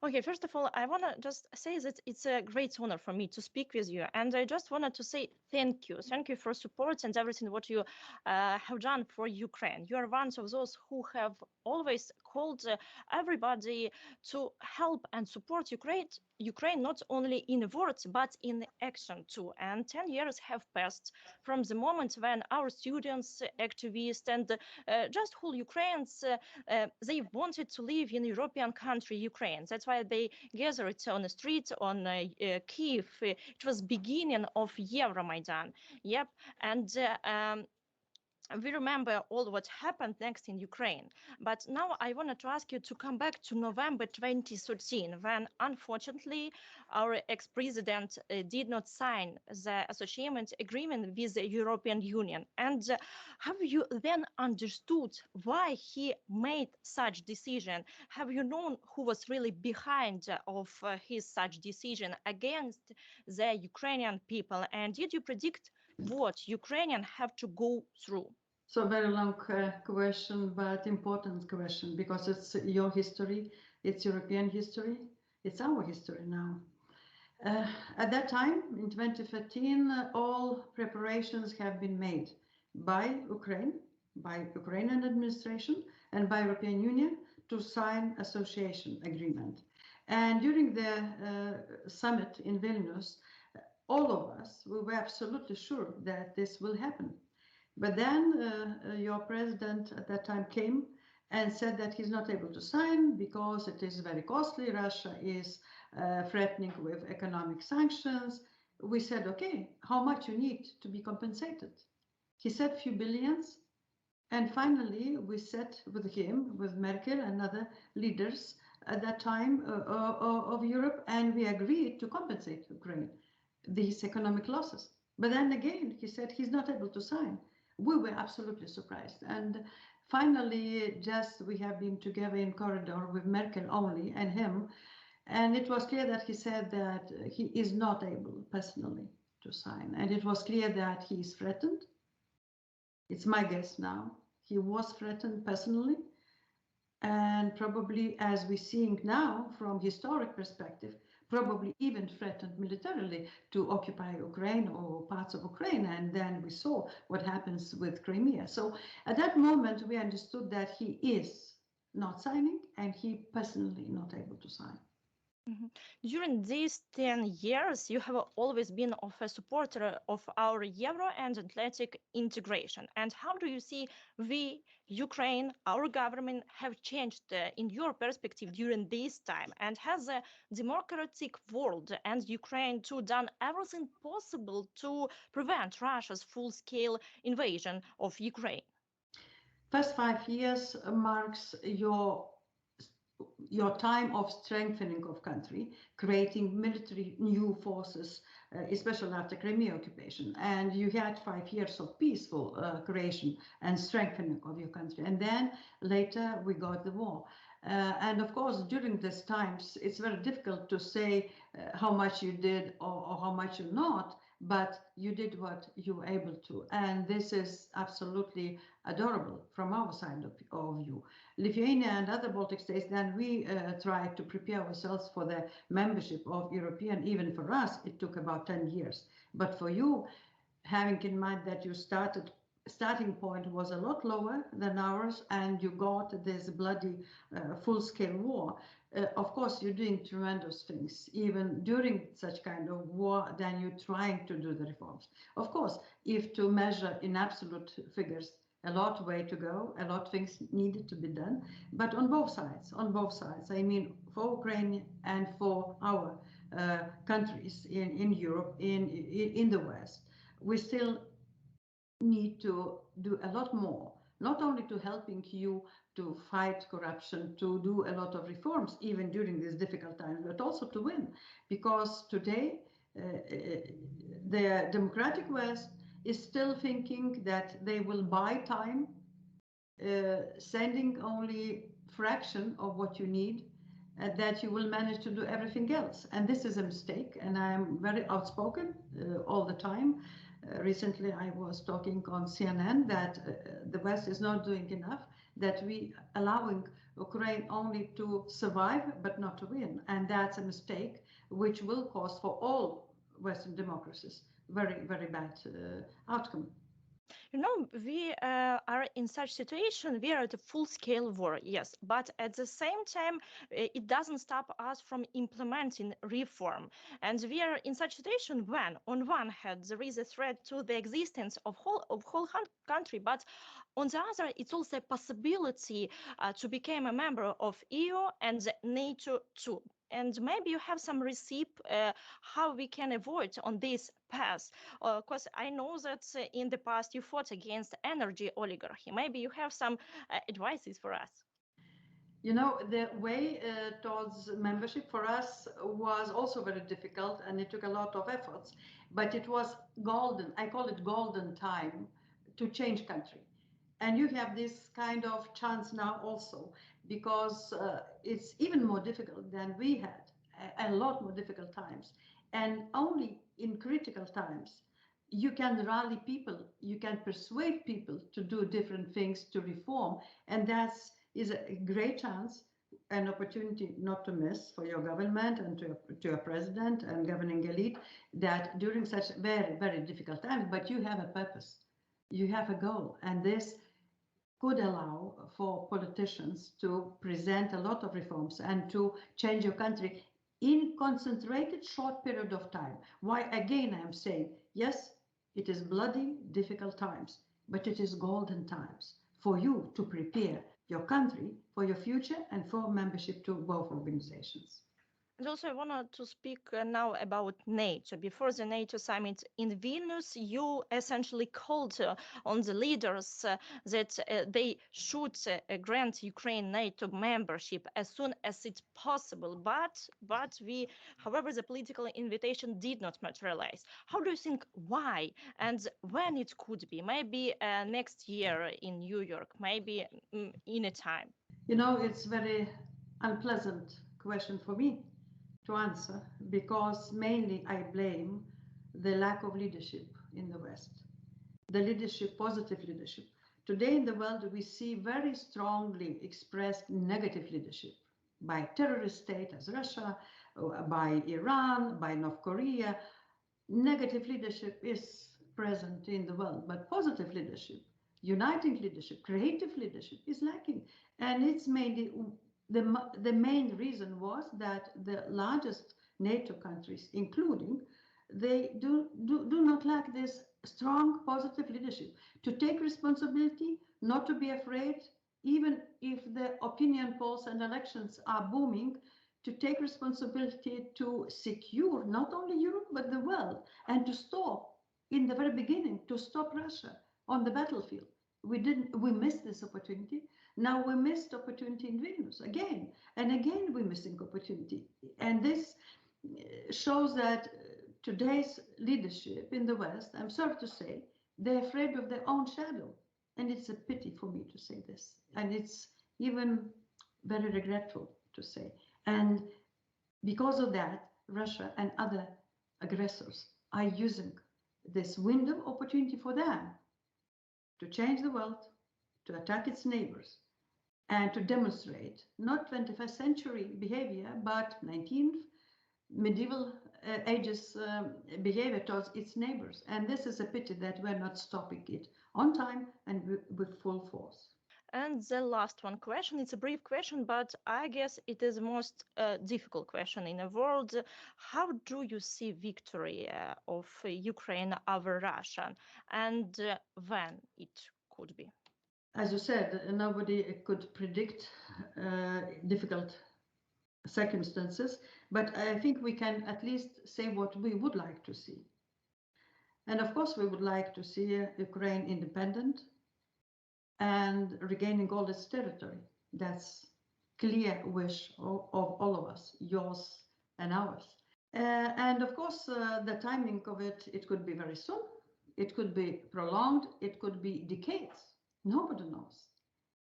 Okay, first of all, I want to just say that it's a great honor for me to speak with you. And I just wanted to say thank you. Thank you for support and everything what you have done for Ukraine. You are one of those who have always called everybody to help and support Ukraine not only in words, but in action too. And 10 years have passed from the moment when our students, activists, and just whole Ukrainians, they wanted to live in European country, Ukraine. That's why they gathered on the streets on Kiev. It was beginning of Euromaidan. Yep, and we remember all what happened next in Ukraine. But now I wanted to ask you to come back to November 2013, when unfortunately our ex-president did not sign the association agreement with the European Union. And have you then understood why he made such decision? Have you known who was really behind of his such decision against the Ukrainian people? And did you predict what Ukrainians have to go through? So very long question, but important question, because it's your history, it's European history, it's our history now. At that time, in 2015, all preparations have been made by Ukraine, by Ukrainian administration, and by European Union to sign association agreement. And during the summit in Vilnius, all of us, we were absolutely sure that this will happen. But then your president at that time came and said that he's not able to sign because it is very costly. Russia is threatening with economic sanctions. We said, okay, how much you need to be compensated? He said few billions. And finally, we sat with him, with Merkel and other leaders at that time of Europe, and we agreed to compensate Ukraine these economic losses. But then again, he said he's not able to sign. We were absolutely surprised. And finally, just we have been together in corridor with Merkel only and him. And it was clear that he said that he is not able personally to sign. And it was clear that he is threatened. It's my guess now. He was threatened personally. And probably, as we're seeing now from historic perspective, probably even threatened militarily to occupy Ukraine or parts of Ukraine. And then we saw what happens with Crimea. So at that moment, we understood that he is not signing and he personally not able to sign. Mm-hmm. During these 10 years, you have always been a supporter of our Euro and Atlantic integration. And how do you see we, Ukraine, our government have changed in your perspective during this time? And has the democratic world and Ukraine too done everything possible to prevent Russia's full-scale invasion of Ukraine? First 5 years marks your time of strengthening of country, creating military new forces, especially after Crimea occupation. And you had 5 years of peaceful creation and strengthening of your country. And then later we got the war. And of course, during these times, it's very difficult to say how much you did or how much you're not, but you did what you were able to. And this is absolutely adorable from our side of view. Lithuania and other Baltic states, then we tried to prepare ourselves for the membership of European. Even for us, it took about 10 years. But for you, having in mind that you starting point was a lot lower than ours, and you got this bloody full-scale war. Of course, you're doing tremendous things, even during such kind of war, then you're trying to do the reforms. Of course, if to measure in absolute figures, a lot way to go, a lot of things needed to be done, but on both sides, I mean, for Ukraine and for our countries in Europe, in the West, we still need to do a lot more, not only to helping you to fight corruption, to do a lot of reforms, even during these difficult times, but also to win. Because today, the democratic West is still thinking that they will buy time, sending only fraction of what you need, that you will manage to do everything else. And this is a mistake, and I'm very outspoken all the time. Recently, I was talking on CNN that the West is not doing enough, that we allowing Ukraine only to survive but not to win. And that's a mistake which will cause for all Western democracies very, very bad outcome. You know, we are in such situation, we are at a full-scale war, yes, but at the same time, it doesn't stop us from implementing reform. And we are in such situation when, on one hand, there is a threat to the existence of whole country, but on the other, it's also a possibility to become a member of EU and NATO too. And maybe you have some recipe how we can avoid on this path. Because I know that in the past you fought against energy oligarchy. Maybe you have some advices for us. You know, the way towards membership for us was also very difficult, and it took a lot of efforts, but it was golden. I call it golden time to change country. And you have this kind of chance now also, because it's even more difficult than we had, a lot more difficult times. And only in critical times, you can rally people, you can persuade people to do different things, to reform. And that is a great chance, an opportunity not to miss for your government and to your president and governing elite, that during such very, very difficult times, but you have a purpose, you have a goal. And this could allow for politicians to present a lot of reforms and to change your country in concentrated short period of time. Why, again, I'm saying, yes, it is bloody, difficult times, but it is golden times for you to prepare your country for your future and for membership to both organizations. And also, I wanted to speak now about NATO. Before the NATO summit in Vilnius, you essentially called on the leaders that they should grant Ukraine NATO membership as soon as it's possible. But however, the political invitation did not materialize. How do you think why and when it could be? Maybe next year in New York, maybe in a time. You know, it's very unpleasant question for me to answer, because mainly I blame the lack of leadership in the West, the leadership, positive leadership. Today in the world, we see very strongly expressed negative leadership by terrorist state as Russia, by Iran, by North Korea. Negative leadership is present in the world, but positive leadership, uniting leadership, creative leadership is lacking. And it's mainly the main reason was that the largest NATO countries, including, they do not lack this strong positive leadership to take responsibility, not to be afraid, even if the opinion polls and elections are booming, to take responsibility to secure not only Europe but the world, and to stop in the very beginning, to stop Russia on the battlefield. We missed this opportunity. Now we missed opportunity in Vilnius again, and again we're missing opportunity. And this shows that today's leadership in the West, I'm sorry to say, they're afraid of their own shadow. And it's a pity for me to say this. And it's even very regretful to say. And because of that, Russia and other aggressors are using this window opportunity for them to change the world, to attack its neighbors, and to demonstrate not 21st century behavior, but 19th medieval ages behavior towards its neighbors. And this is a pity that we're not stopping it on time and with full force. And the last one question, it's a brief question, but I guess it is the most difficult question in the world. How do you see victory of Ukraine over Russia, and when it could be? As you said, nobody could predict difficult circumstances, but I think we can at least say what we would like to see. And of course, we would like to see Ukraine independent and regaining all its territory. That's clear wish of all of us, yours and ours. And of course, the timing of it could be very soon. It could be prolonged. It could be decades. Nobody knows.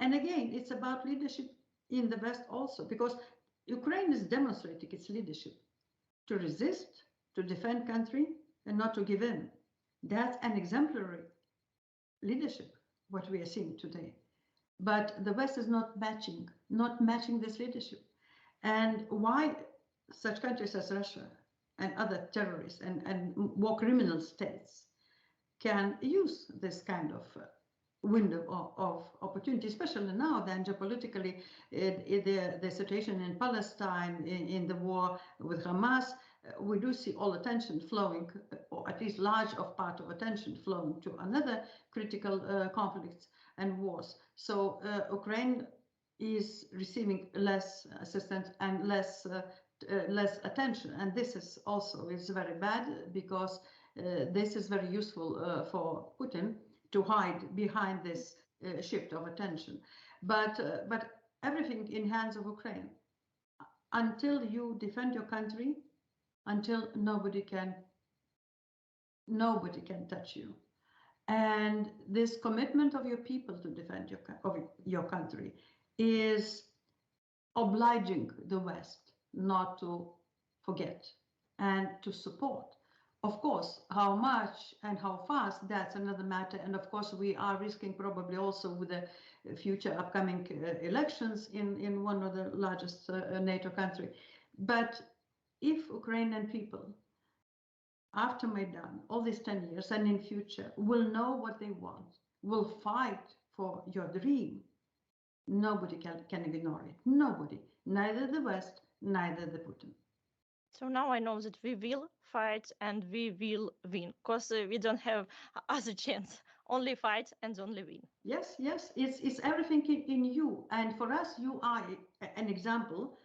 And again, it's about leadership in the West also, because Ukraine is demonstrating its leadership to resist, to defend country, and not to give in. That's an exemplary leadership, what we are seeing today. but the West is not matching this leadership. And why such countries as Russia and other terrorists and war criminal states can use this kind of window of opportunity, especially now then geopolitically, the situation in Palestine, in the war with Hamas, we do see all attention flowing, or at least large of part of attention flowing to another critical conflicts and wars. So Ukraine is receiving less assistance and less attention, and this is also very bad, because this is very useful for Putin to hide behind this shift of attention. But everything in hands of Ukraine. Until you defend your country, until nobody can touch you. And this commitment of your people to defend your country is obliging the West not to forget and to support. Of course, how much and how fast, that's another matter. And of course, we are risking probably also with the future upcoming elections in one of the largest NATO country. But if Ukrainian people, after Maidan, all these 10 years and in future, will know what they want, will fight for your dream, nobody can ignore it. Nobody, neither the West, neither the Putin. So now I know that we will fight and we will win, because we don't have other chance. Only fight and only win. Yes, it's everything in you. And for us, you are an example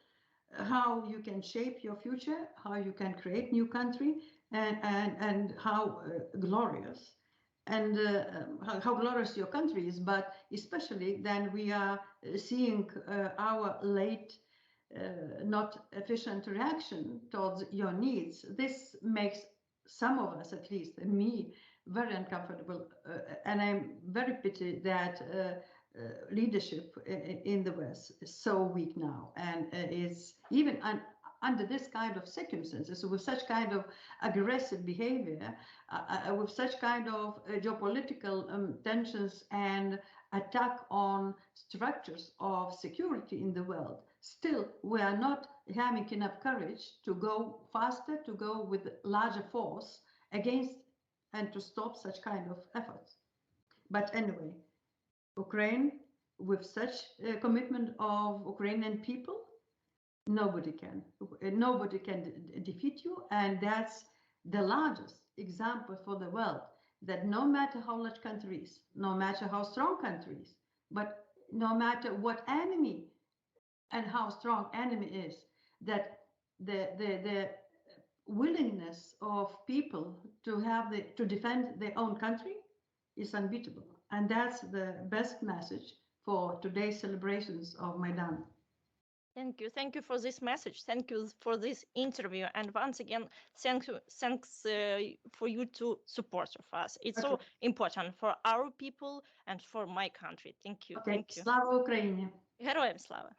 how you can shape your future, how you can create new country, and how glorious and how glorious your country is. But especially then we are seeing our late not efficient reaction towards your needs. This makes some of us, at least me, very uncomfortable, and I'm very pity that leadership in the West is so weak now, and is even under this kind of circumstances, with such kind of aggressive behavior, with such kind of geopolitical tensions and attack on structures of security in the world, still we are not having enough courage to go faster, to go with larger force against and to stop such kind of efforts. But anyway, Ukraine, with such a commitment of Ukrainian people, nobody can defeat you. And that's the largest example for the world, that no matter how large countries, no matter how strong countries, but no matter what enemy and how strong enemy is, that the willingness of people to defend their own country is unbeatable. And that's the best message for today's celebrations of Maidan. Thank you for this message. Thank you for this interview. And once again, thanks for you to support of us. It's so important for our people and for my country. Thank you. Слава Україні! Героям слава!